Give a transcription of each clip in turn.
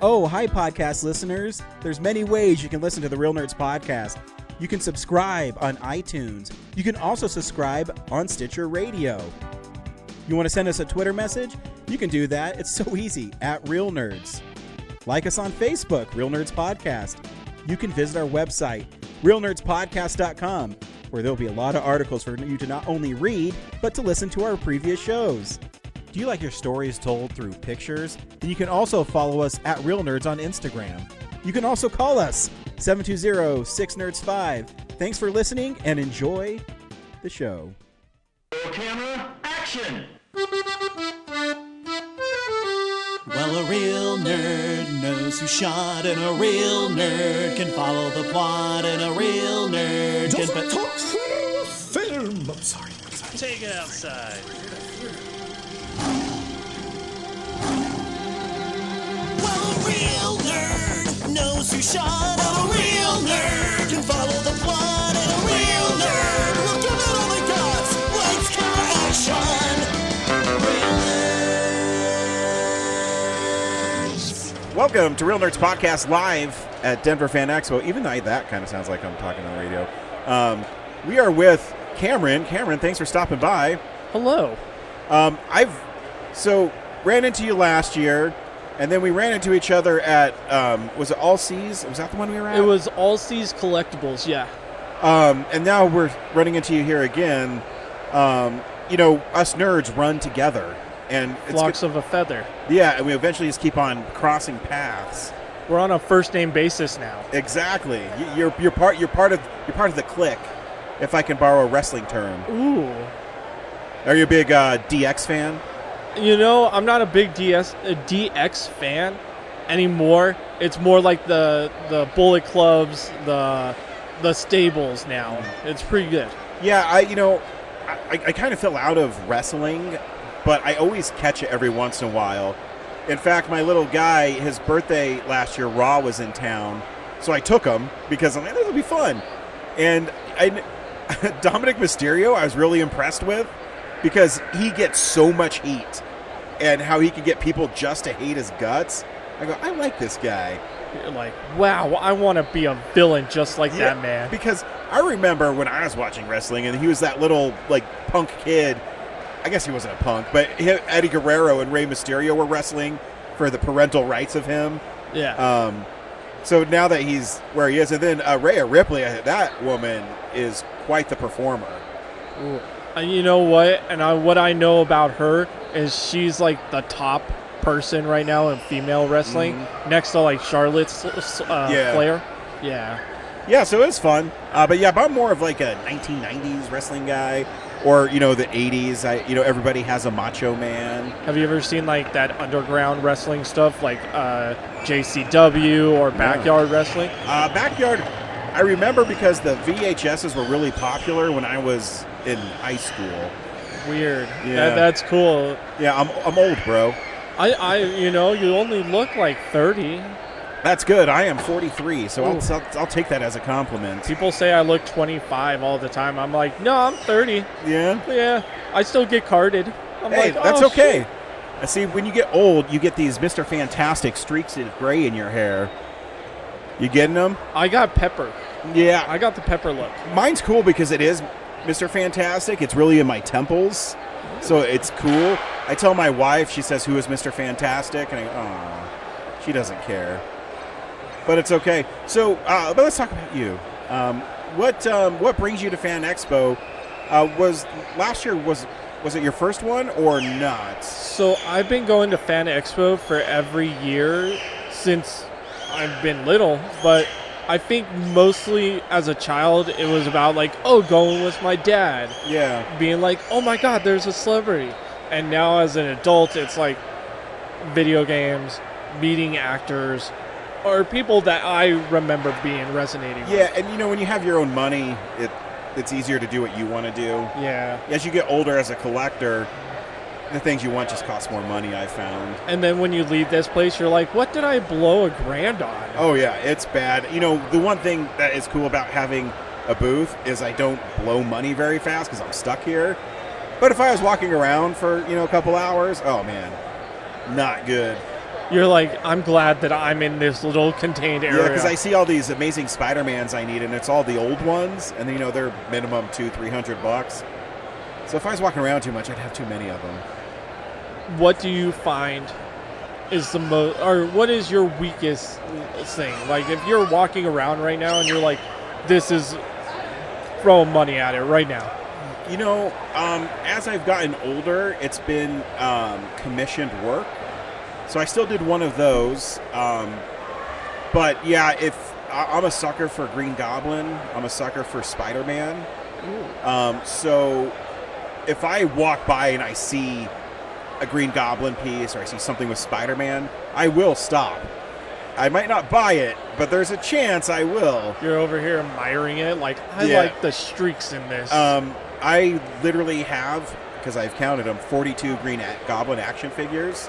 Oh, hi, podcast listeners. There's many ways you can listen to the Real Nerds podcast. You can subscribe on iTunes. You can also subscribe on Stitcher Radio. You want to send us a Twitter message? You can do that. It's so easy, at Real Nerds. Like us on Facebook, Real Nerds Podcast. You can visit our website, realnerdspodcast.com, where there'll be a lot of articles for you to not only read, but to listen to our previous shows. Do you like your stories told through pictures? Then you can also follow us at Real Nerds on Instagram. You can also call us, 720-6nerds5. Thanks for listening and enjoy the show. Camera, action! Well, a real nerd knows who shot, and a real nerd can follow the plot, and a real nerd can... talk film! I'm sorry. Take it outside. Well, a real nerd knows who shot, and a real nerd can follow the plot, and a real nerd will give it all they got. Lights, camera, action! Real nerds. Welcome to Real Nerds Podcast live at Denver FanExpo. Even though that kind of sounds like I'm talking on the radio. We are with Cameron. Cameron, thanks for stopping by. Hello. Ran into you last year, and then we ran into each other at, was it All Seas? Was that the one we were at? It was All Seas Collectibles, yeah. And now we're running into you here again. Us nerds run together. And it's Flocks of a feather. Yeah, and we eventually just keep on crossing paths. We're on a first name basis now. Exactly. You're part of the clique, if I can borrow a wrestling term. Ooh. Are you a big DX fan? You know, I'm not a big DX fan anymore. It's more like the Bullet Clubs, the stables now. It's pretty good. Yeah, I kind of fell out of wrestling, but I always catch it every once in a while. In fact, my little guy, his birthday last year, Raw was in town, so I took him because I'm like, this will be fun. And Dominic Mysterio, I was really impressed with because he gets so much heat and how he can get people just to hate his guts. I go, I like this guy. You're like, wow, I want to be a villain just like that man. Because I remember when I was watching wrestling and he was that little punk kid. I guess he wasn't a punk, but Eddie Guerrero and Rey Mysterio were wrestling for the parental rights of him. Yeah. So now that he's where he is, and then Rhea Ripley, that woman is quite the performer. Ooh. You know what? And what I know about her is she's like the top person right now in female wrestling, next to Charlotte Flair. Yeah. Yeah, so it's fun. But I'm more of like a 1990s wrestling guy. Or, the 80s, everybody has a Macho Man. Have you ever seen, that underground wrestling stuff, like JCW or Backyard Wrestling? Backyard, I remember because the VHSs were really popular when I was in high school. Weird. Yeah. That's cool. Yeah, I'm old, bro. You only look like 30. That's good. I am 43, so I'll take that as a compliment. People say I look 25 all the time. I'm like, no, I'm 30. Yeah? Yeah. I still get carded. That's okay. Shit. I see, when you get old, you get these Mr. Fantastic streaks of gray in your hair. You getting them? I got pepper. Yeah. I got the pepper look. Mine's cool because it is Mr. Fantastic. It's really in my temples, so it's cool. I tell my wife, she says, who is Mr. Fantastic? And I go, oh, she doesn't care. But it's okay. So, but let's talk about you. What brings you to FanExpo? Was last year was it your first one or not? So I've been going to FanExpo for every year since I've been little. But I think mostly as a child, it was about going with my dad. Yeah. Being like, oh my God, there's a celebrity. And now as an adult, it's like video games, meeting actors. Or people that I remember being resonating with. Yeah, and when you have your own money, it's easier to do what you want to do. Yeah. As you get older as a collector, the things you want just cost more money, I found. And then when you leave this place, you're like, what did I blow $1,000 on? Oh, yeah, it's bad. The one thing that is cool about having a booth is I don't blow money very fast because I'm stuck here. But if I was walking around for, a couple hours, oh, man, not good. You're like, I'm glad that I'm in this little contained area. Yeah, because I see all these amazing Spider-Mans I need, and it's all the old ones, and they're minimum $200-$300. So if I was walking around too much, I'd have too many of them. What do you find is the most, or what is your weakest thing? Like, if you're walking around right now and you're like, this is throwing money at it right now. As I've gotten older, it's been commissioned work. So I still did one of those. But yeah, if I'm a sucker for Green Goblin, I'm a sucker for Spider-Man. So if I walk by and I see a Green Goblin piece or I see something with Spider-Man, I will stop. I might not buy it, but there's a chance I will. You're over here admiring it, like, I like the streaks in this. I literally have, because I've counted them, 42 Green Goblin action figures.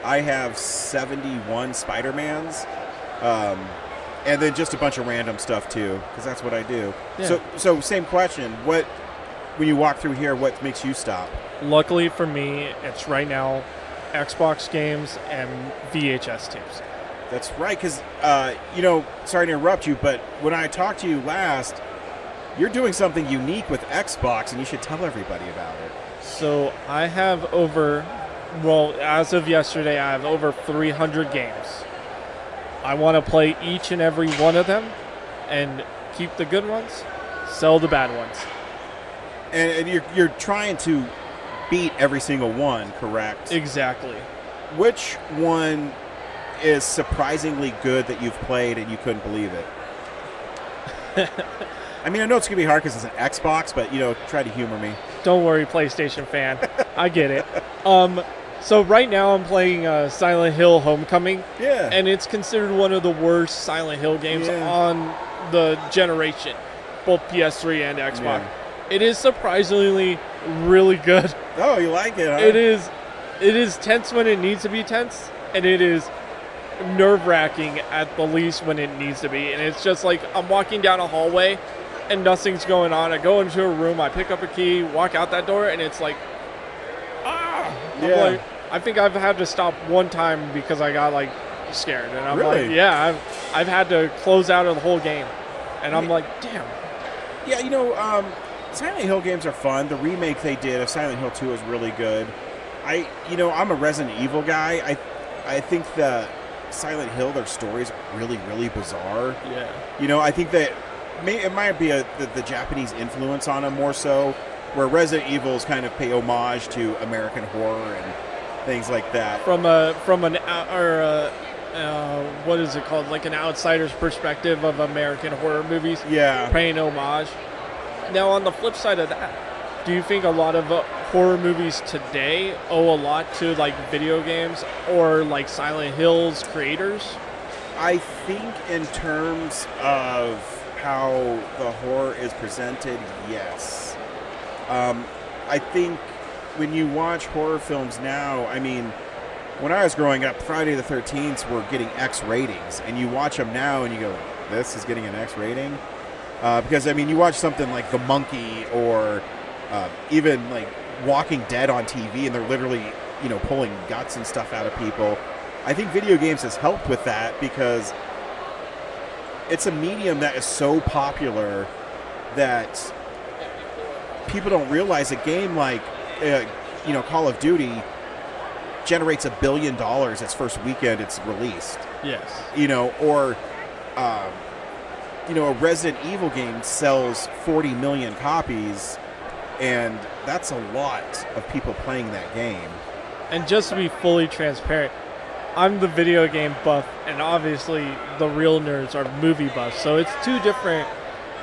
I have 71 Spider-Mans, and then just a bunch of random stuff too, because that's what I do. Yeah. So same question. When you walk through here, what makes you stop? Luckily for me, it's right now Xbox games and VHS tapes. That's right, because, sorry to interrupt you, but when I talked to you last, you're doing something unique with Xbox, and you should tell everybody about it. So I have as of yesterday, I have over 300 games. I want to play each and every one of them and keep the good ones, sell the bad ones. And you're trying to beat every single one, correct? Exactly. Which one is surprisingly good that you've played and you couldn't believe it? I mean, I know it's going to be hard because it's an Xbox, but, try to humor me. Don't worry, PlayStation fan. I get it. So right now I'm playing Silent Hill Homecoming. Yeah. And it's considered one of the worst Silent Hill games on the generation, both PS3 and Xbox. Yeah. It is surprisingly really good. Oh, you like it, huh? It is tense when it needs to be tense, and it is nerve-wracking at the least when it needs to be. And it's just like I'm walking down a hallway and nothing's going on. I go into a room, I pick up a key, walk out that door, and it's like, yeah. I think I've had to stop one time because I got scared, and I'm really? like, yeah, I've had to close out of the whole game, and I'm like, damn. Yeah, Silent Hill games are fun. The remake they did of Silent Hill 2 is really good. I'm a Resident Evil guy. I think the Silent Hill, their stories are really, really bizarre. Yeah. I think that it might be the Japanese influence on them more so, where Resident Evils kind of pay homage to American horror and things like that. From what is it called? Like an outsider's perspective of American horror movies. Yeah. Paying homage. Now, on the flip side of that, do you think a lot of horror movies today owe a lot to video games or Silent Hill's creators? I think in terms of how the horror is presented, yes. I think when you watch horror films now, I mean, when I was growing up, Friday the 13th were getting X ratings, and you watch them now and you go, this is getting an X rating? Because, I mean, you watch something like The Monkey or even Walking Dead on TV, and they're literally, pulling guts and stuff out of people. I think video games has helped with that because it's a medium that is so popular that people don't realize a game like, Call of Duty generates $1 billion its first weekend it's released. Yes. A Resident Evil game sells 40 million copies, and that's a lot of people playing that game. And just to be fully transparent, I'm the video game buff, and obviously the real nerds are movie buffs. So it's two different.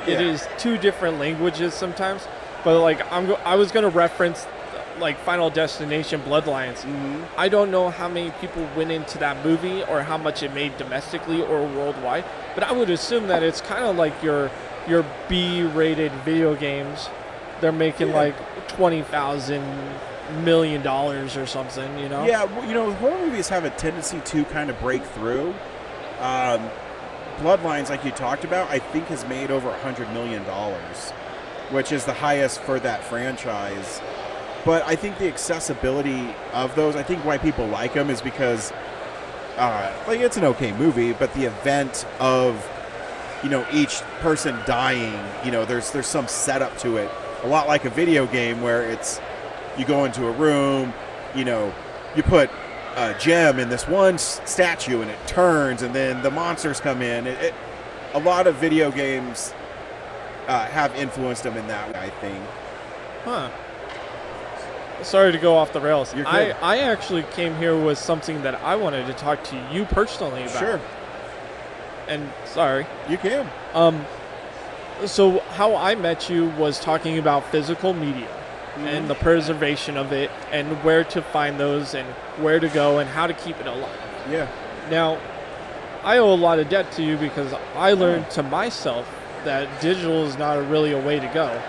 Yeah. It is two different languages sometimes. But I was going to reference Final Destination Bloodlines. Mm-hmm. I don't know how many people went into that movie or how much it made domestically or worldwide, but I would assume that it's kind of like your B-rated video games. They're making $20,000 million or something, Yeah, horror movies have a tendency to kind of break through. Bloodlines, like you talked about, I think has made over $100 million, which is the highest for that franchise. But I think the accessibility of those, I think why people like them is because like it's an okay movie, but the event of, each person dying, there's some setup to it. A lot like a video game where it's, you go into a room, you put a gem in this one statue and it turns, and then the monsters come in. A lot of video games have influenced them in that way, I think. Huh. Sorry to go off the rails. You're good. I actually came here with something that I wanted to talk to you personally about. Sure. And sorry. You can. So how I met you was talking about physical media and the preservation of it and where to find those and where to go and how to keep it alive. Yeah. Now, I owe a lot of debt to you because I learned to myself that digital is not really a way to go.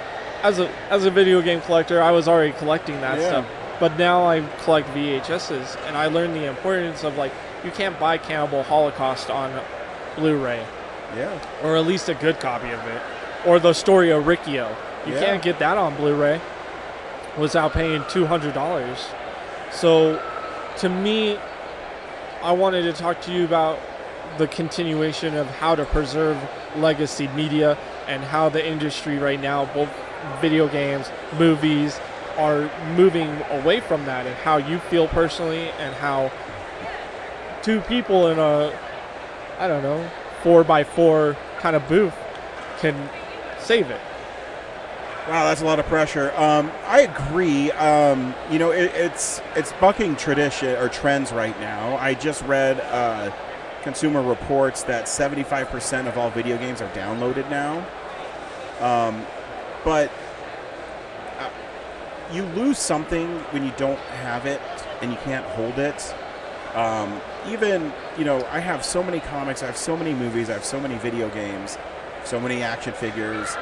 As a video game collector, I was already collecting that stuff. But now I collect VHSs, and I learned the importance of, like, you can't buy Cannibal Holocaust on Blu-ray. Yeah. Or at least a good copy of it. Or the story of Riccio. You can't get that on Blu-ray without paying $200. So, to me, I wanted to talk to you about the continuation of how to preserve legacy media and how the industry right now, both video games, movies, are moving away from that, and how you feel personally and how two people in a, 4x4 kind of booth can save it. Wow, that's a lot of pressure. I agree. It's bucking tradition or trends right now. I just read Consumer Reports that 75% of all video games are downloaded now. But you lose something when you don't have it and you can't hold it. I have so many comics, I have so many movies, I have so many video games, so many action figures.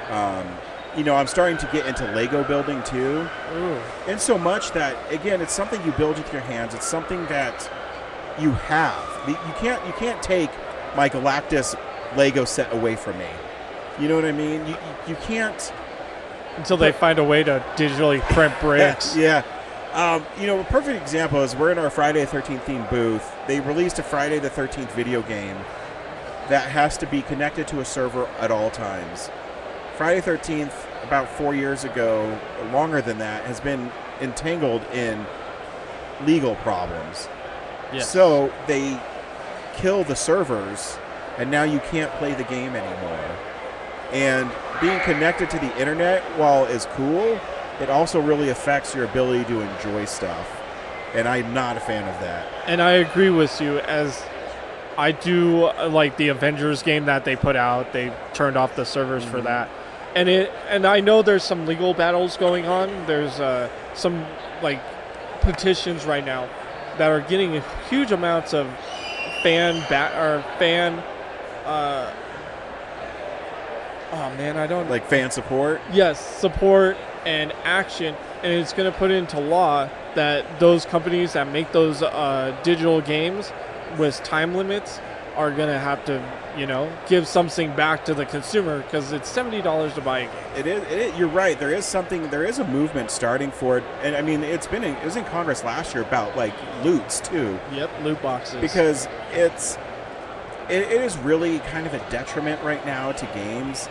I'm starting to get into Lego building too. Ooh. And so much that, again, it's something you build with your hands. It's something that you have. You can't take my Galactus Lego set away from me. You know what I mean? You can't. Until they find a way to digitally print bricks. Yeah. A perfect example is we're in our Friday the 13th themed booth. They released a Friday the 13th video game that has to be connected to a server at all times. Friday the 13th, about 4 years ago, or longer than that, has been entangled in legal problems. Yes. So they kill the servers, and now you can't play the game anymore. And being connected to the internet, while is cool, it also really affects your ability to enjoy stuff. And I'm not a fan of that. And I agree with you, as I do like the Avengers game that they put out. They turned off the servers for that. And I know there's some legal battles going on. There's some petitions right now that are getting huge amounts of fan. Fan support. Yes, support and action, and it's going to put into law that those companies that make those digital games with time limits are going to have to, give something back to the consumer, because it's $70 to buy a game. It is. You're right. There is a movement starting for it, and I mean, it was in Congress last year about loots too. Yep, loot boxes. Because it is really kind of a detriment right now to games.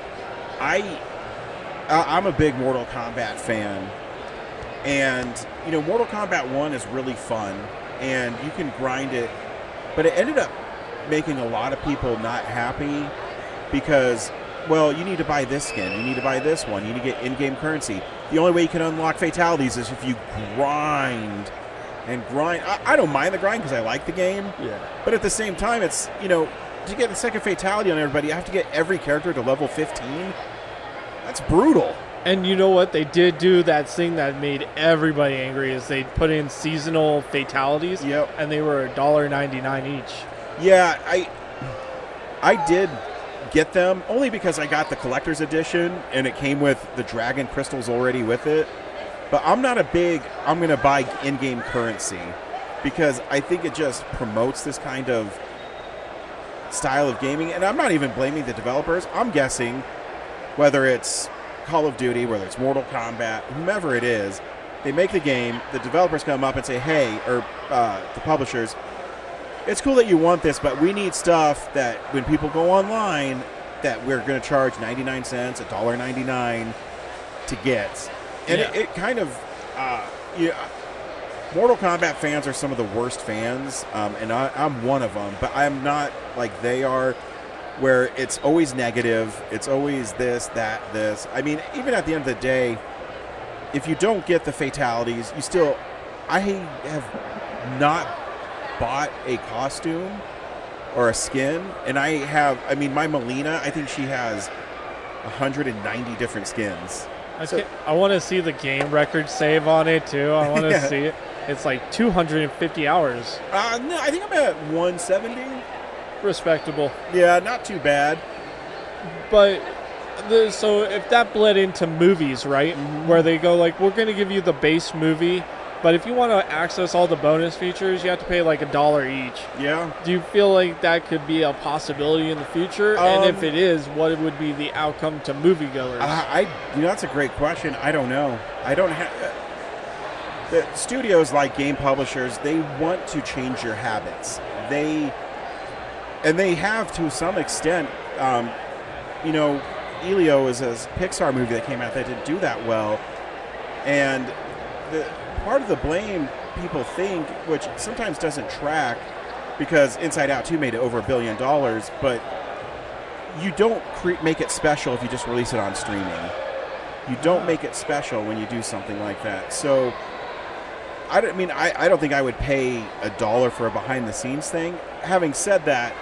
I'm a big Mortal Kombat fan, and Mortal Kombat 1 is really fun, and you can grind it, but it ended up making a lot of people not happy because, you need to buy this skin, you need to buy this one, you need to get in-game currency. The only way you can unlock fatalities is if you grind and grind. I don't mind the grind because I like the game, but at the same time, it's, to get the second fatality on everybody, you have to get every character to level 15. That's brutal. And you know what? They did do that thing that made everybody angry, is they put in seasonal fatalities, and they were $1.99 each. Yeah, I did get them only because I got the collector's edition, and it came with the dragon crystals already with it. But I'm not I'm going to buy in-game currency because I think it just promotes this kind of style of gaming. And I'm not even blaming the developers. I'm guessing whether it's Call of Duty, whether it's Mortal Kombat, whomever it is, they make the game, the developers come up and say, hey, or the publishers, it's cool that you want this, but we need stuff that when people go online that we're going to charge 99 cents, $1.99 to get. And it kind of, Mortal Kombat fans are some of the worst fans, and I'm one of them, but I'm not like they are, where it's always negative. It's always this, that, this. I mean, even at the end of the day, if you don't get the fatalities, you still... I have not bought a costume or a skin, and I mean, my Melina, I think she has 190 different skins. I want to see the game record save on it, too. I want to see it. It's like 250 hours. No, I think I'm at 170. Respectable. Yeah, not too bad. But, so if that bled into movies, right, where they go like, we're going to give you the base movie, but if you want to access all the bonus features, you have to pay like $1 each. Yeah. Do you feel like that could be a possibility in the future? And if it is, what would be the outcome to moviegoers? That's a great question. I don't know. I don't have... The studios, like game publishers, they want to change your habits. They have to some extent. Elio is a Pixar movie that came out that didn't do that well, and part of the blame people think, which sometimes doesn't track, because Inside Out 2 made it over $1 billion, but you don't make it special if you just release it on streaming. You don't make it special when you do something like that. So I don't think I would pay $1 for a behind-the-scenes thing. Having said that,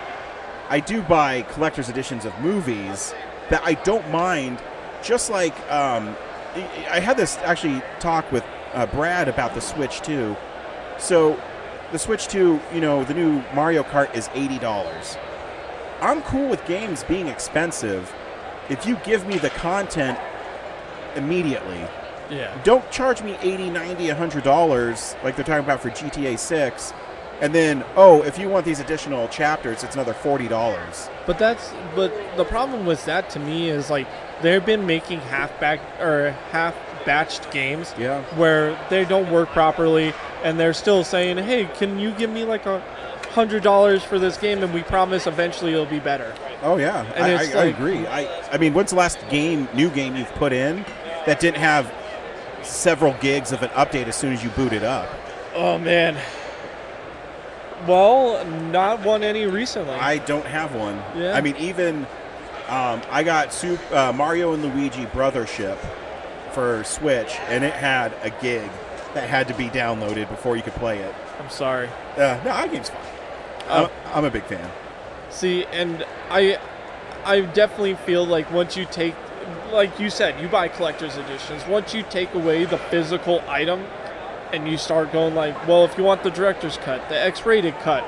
I do buy collector's editions of movies that I don't mind. Just like I had this actually talk with Brad about the Switch 2. So the Switch 2, the new Mario Kart is $80. I'm cool with games being expensive if you give me the content immediately. Yeah. Don't charge me $80, $90, $100 like they're talking about for GTA 6. And then, if you want these additional chapters, it's another $40. But the problem with that to me is like they've been making half-batched games where they don't work properly, and they're still saying, "Hey, can you give me like $100 for this game, and we promise eventually it'll be better." Oh yeah, and I agree. I mean, when's the last new game you've put in that didn't have several gigs of an update as soon as you boot it up? Oh man. Well, not one any recently. I don't have one. Yeah. I mean, even I got Mario and Luigi Brothership for Switch, and it had a gig that had to be downloaded before you could play it. I'm sorry. No, that game's fine. I'm a big fan. See, and I definitely feel like once you take, like you said, you buy collector's editions. Once you take away the physical item, and you start going like, well, if you want the director's cut, the X-rated cut,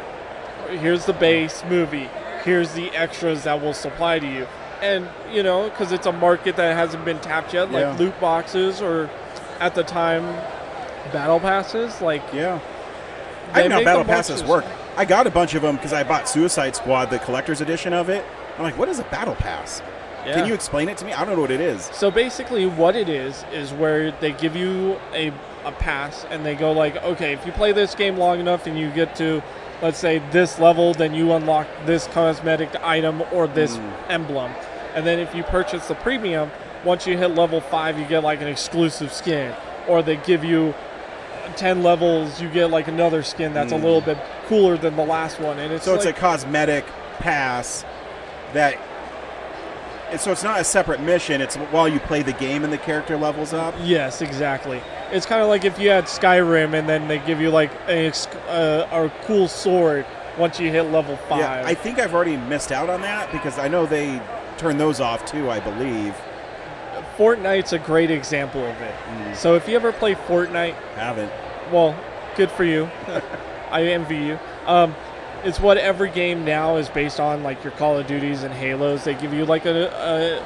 here's the base movie, here's the extras that will supply to you. And, because it's a market that hasn't been tapped yet, like loot boxes or, at the time, battle passes. Like, I don't know how battle passes work. I got a bunch of them because I bought Suicide Squad, the collector's edition of it. I'm like, what is a battle pass? Yeah. Can you explain it to me? I don't know what it is. So basically what it is where they give you a pass, and they go like, okay, if you play this game long enough and you get to, let's say, this level, then you unlock this cosmetic item or this emblem. And then if you purchase the premium, once you hit level 5, you get like an exclusive skin. Or they give you 10 levels, you get like another skin that's a little bit cooler than the last one. And it's a cosmetic pass that... So it's not a separate mission. It's while you play the game and the character levels up? Yes, exactly. It's kind of like if you had Skyrim and then they give you like a cool sword once you hit level 5. Yeah, I think I've already missed out on that because I know they turn those off too, I believe. Fortnite's a great example of it. So if you ever play Fortnite... Haven't. Well, good for you. I envy you. It's what every game now is based on, like your Call of Duties and Halos. They give you like I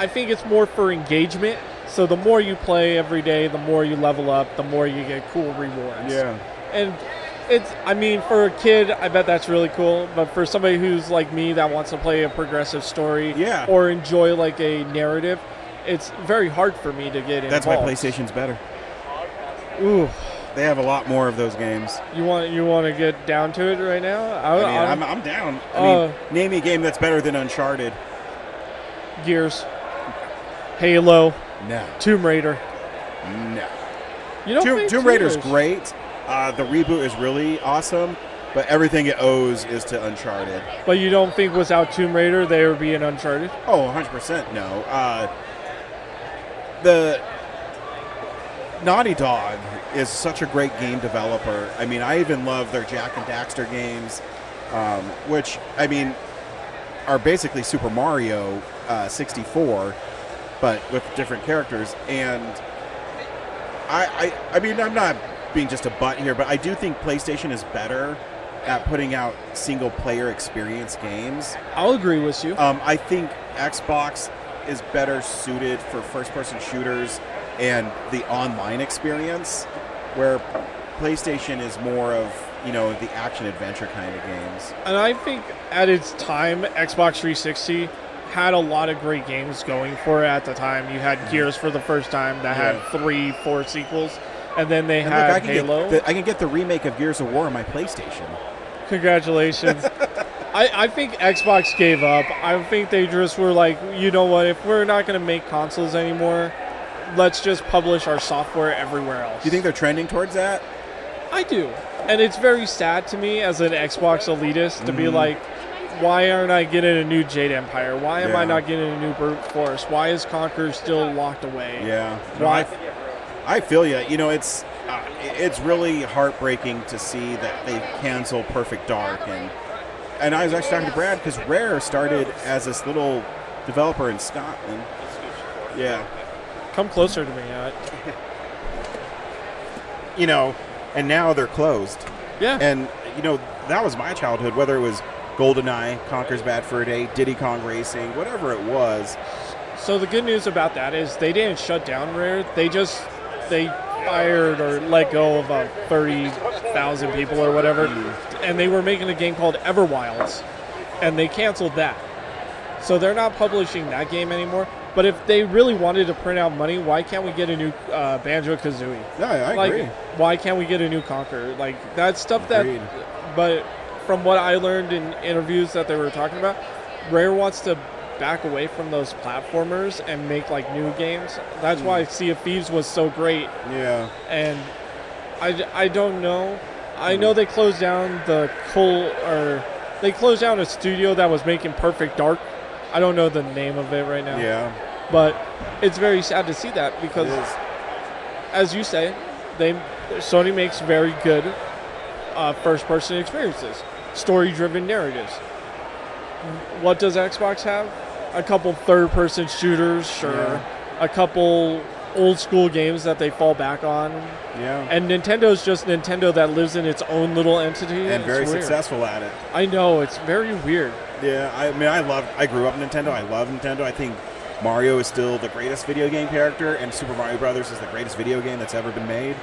think it's more for engagement. So the more you play every day, the more you level up, the more you get cool rewards. Yeah. And for a kid, I bet that's really cool. But for somebody who's like me that wants to play a progressive story or enjoy like a narrative, it's very hard for me to get involved. That's why PlayStation's better. Ooh. They have a lot more of those games. You want to get down to it right now? I'm down. I mean, name me a game that's better than Uncharted. Gears, Halo, No. Tomb Raider. No. You don't think Tomb Raider's great. The reboot is really awesome, but everything it owes is to Uncharted. But you don't think without Tomb Raider there would be an Uncharted? Oh, 100% no. The Naughty Dog is such a great game developer. I mean, I even love their Jack and Daxter games, which, I mean, are basically Super Mario 64, but with different characters. And I mean, I'm not being just a butt here, but I do think PlayStation is better at putting out single-player experience games. I'll agree with you. I think Xbox is better suited for first-person shooters and the online experience, where PlayStation is more of, the action-adventure kind of games. And I think at its time, Xbox 360 had a lot of great games going for it at the time. You had Gears for the first time that had 3-4 sequels, and then they had Halo. I can get the remake of Gears of War on my PlayStation. Congratulations. I think Xbox gave up. I think they just were like, you know what, if we're not going to make consoles anymore, let's just publish our software everywhere else. Do you think they're trending towards that? I do. And it's very sad to me as an Xbox elitist to be like, why aren't I getting a new Jade Empire? Why am I not getting a new Brute Force? Why is Conquer still locked away? Yeah. Why? I feel you. It's really heartbreaking to see that they cancel Perfect Dark. And I was actually talking to Brad because Rare started as this little developer in Scotland. Yeah. Come closer to me. And now they're closed. Yeah. And, that was my childhood, whether it was GoldenEye, Conker's Bad Fur Day, Diddy Kong Racing, whatever it was. So the good news about that is they didn't shut down Rare. They fired or let go of about 30,000 people or whatever. And they were making a game called Everwilds. And they canceled that. So they're not publishing that game anymore. But if they really wanted to print out money, why can't we get a new Banjo-Kazooie? Yeah, I agree. Why can't we get a new Conquer? That's stuff Agreed. But from what I learned in interviews that they were talking about, Rare wants to back away from those platformers and make new games. That's why Sea of Thieves was so great. Yeah. And I don't know. I know they closed down they closed down a studio that was making Perfect Dark. I don't know the name of it right now. Yeah. But it's very sad to see that because, as you say, Sony makes very good first-person experiences, story-driven narratives. What does Xbox have? A couple third-person shooters, sure. Yeah. A couple old-school games that they fall back on. Yeah. And Nintendo's just Nintendo that lives in its own little entity. And very successful at it. I know, it's very weird. Yeah, I grew up Nintendo. I love Nintendo. I think Mario is still the greatest video game character, and Super Mario Brothers is the greatest video game that's ever been made.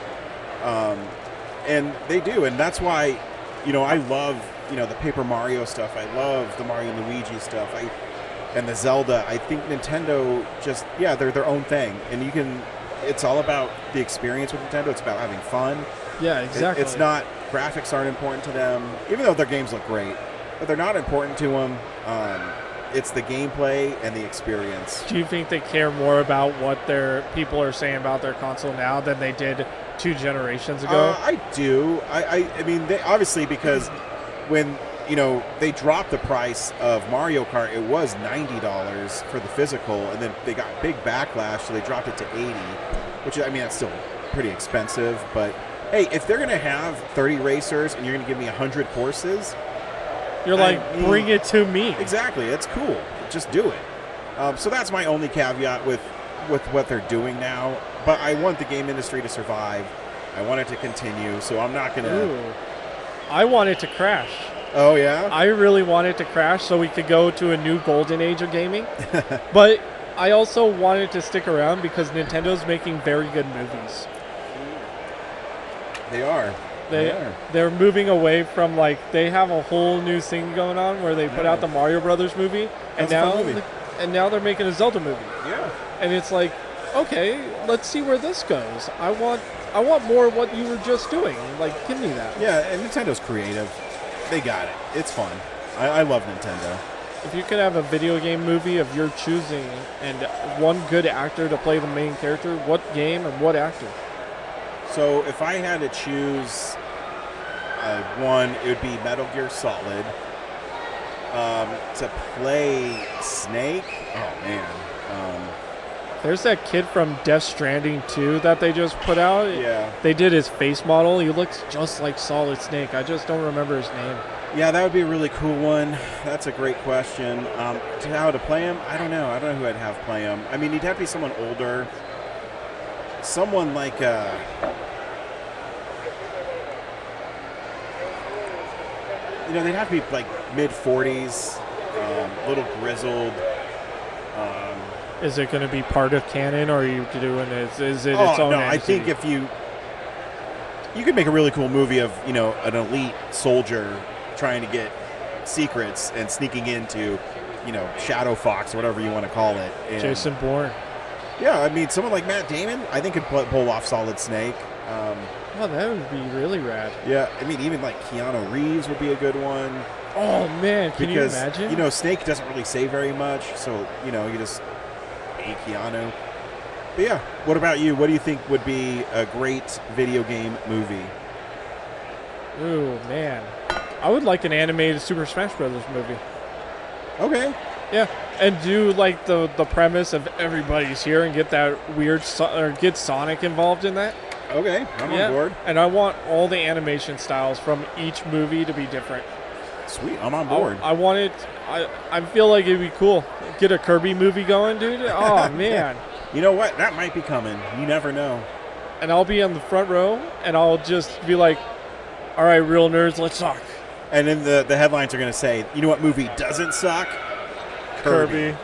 And they do, and that's why, I love, the Paper Mario stuff. I love the Mario and Luigi stuff. And the Zelda. I think Nintendo they're their own thing, and it's all about the experience with Nintendo. It's about having fun. Yeah, exactly. It's not, graphics aren't important to them, even though their games look great. But they're not important to them. It's the gameplay and the experience. Do you think they care more about what their people are saying about their console now than they did 2 generations ago? I do. I mean, they obviously, because when they dropped the price of Mario Kart, it was $90 for the physical, and then they got big backlash, so they dropped it to $80, which that's still pretty expensive. But hey, if they're gonna have 30 racers and you're gonna give me 100 courses. You're bring it to me. Exactly. It's cool. Just do it. So that's my only caveat with what they're doing now. But I want the game industry to survive. I want it to continue. So I'm not going to... I want it to crash. Oh, yeah? I really want it to crash so we could go to a new golden age of gaming. But I also want it to stick around because Nintendo's making very good movies. They are. They're moving away from they have a whole new thing going on where they put out the Mario Brothers movie, and now they're making a Zelda movie. Yeah. And it's okay, let's see where this goes. I want I want more of what you were just doing. Like, give me that. Yeah, and Nintendo's creative. They got it. It's fun. I love Nintendo. If you could have a video game movie of your choosing and one good actor to play the main character, what game and what actor? So if I had to choose one, it would be Metal Gear Solid. To play Snake, oh man. There's that kid from Death Stranding 2 that they just put out. Yeah. They did his face model. He looks just like Solid Snake. I just don't remember his name. Yeah, that would be a really cool one. That's a great question. How to play him? I don't know. I don't know who I'd have play him. I mean, he'd have to be someone older. Someone like... they'd have to be like mid-40s, a little grizzled. Is it going to be part of canon, or are you doing it? Is it Oh, its own no, entity? I think if you could make a really cool movie of, an elite soldier trying to get secrets and sneaking into, Shadow Fox or whatever you want to call it. And, Jason Bourne. Yeah, I mean, someone like Matt Damon, I think could pull off Solid Snake. Oh, that would be really rad. Yeah, I mean, even like Keanu Reeves would be a good one. Oh, man, can you Because, imagine? Snake doesn't really say very much, so, you just pay Keanu. But yeah, what about you? What do you think would be a great video game movie? Ooh, man. I would like an animated Super Smash Brothers movie. Okay. Yeah, and do like the premise of everybody's here and get that weird or get Sonic involved in that. Okay, I'm on board. And I want all the animation styles from each movie to be different. Sweet, I'm on board. I want it. I feel like it'd be cool. Get a Kirby movie going, dude. Oh man. You know what? That might be coming. You never know. And I'll be on the front row, and I'll just be like, "All right, real nerds, let's talk." And then the headlines are going to say, "You know what movie doesn't suck? Kirby."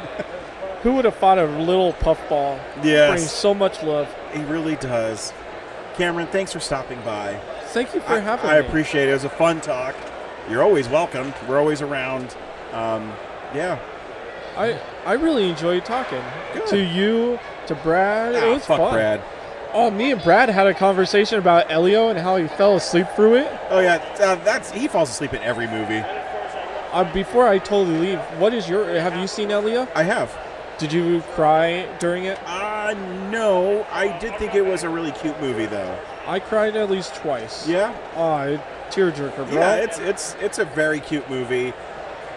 Who would have thought a little puffball brings so much love? He really does. Cameron, thanks for stopping by. Thank you for having me. I appreciate it. It was a fun talk. You're always welcome. We're always around. Yeah. I really enjoyed talking to you, to Brad. It was fuck fun. Brad. Oh, me and Brad had a conversation about Elio and how he fell asleep through it. Oh yeah, he falls asleep in every movie. Before I totally leave, have you seen Elio? I have. Did you cry during it? No. I did think it was a really cute movie though. I cried at least twice. Yeah? Tearjerker, bro. Yeah, it's a very cute movie.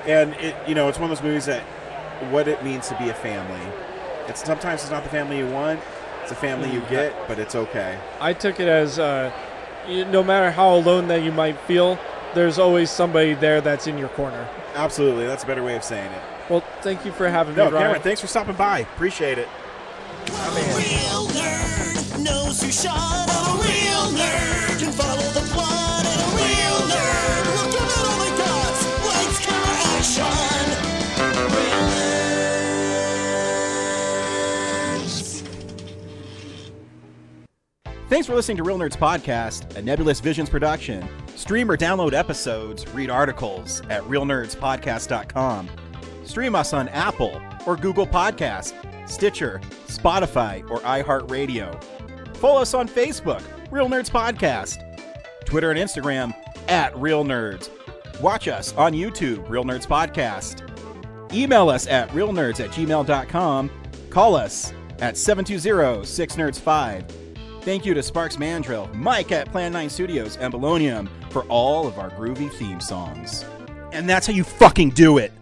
And it's one of those movies that what it means to be a family. Sometimes it's not the family you want, it's the family you get, but it's okay. I took it as no matter how alone that you might feel, there's always somebody there that's in your corner. Absolutely, that's a better way of saying it. Well, thank you for having me, Ryan. Cameron, thanks for stopping by. Appreciate it. A real nerd knows who shot. A real nerd can follow the plot. And a real nerd will give it all they got. Lights, camera, action. Real nerds. Thanks for listening to Real Nerds Podcast, a Nebulous Visions production. Stream or download episodes, read articles at realnerdspodcast.com. Stream us on Apple or Google Podcasts, Stitcher, Spotify, or iHeartRadio. Follow us on Facebook, Real Nerds Podcast, Twitter and Instagram at Real Nerds. Watch us on YouTube, Real Nerds Podcast. Email us at realnerds@gmail.com. Call us at 720-6nerds5. Thank you to Sparks Mandrill, Mike at Plan 9 Studios, and Bolognium for all of our groovy theme songs. And that's how you fucking do it.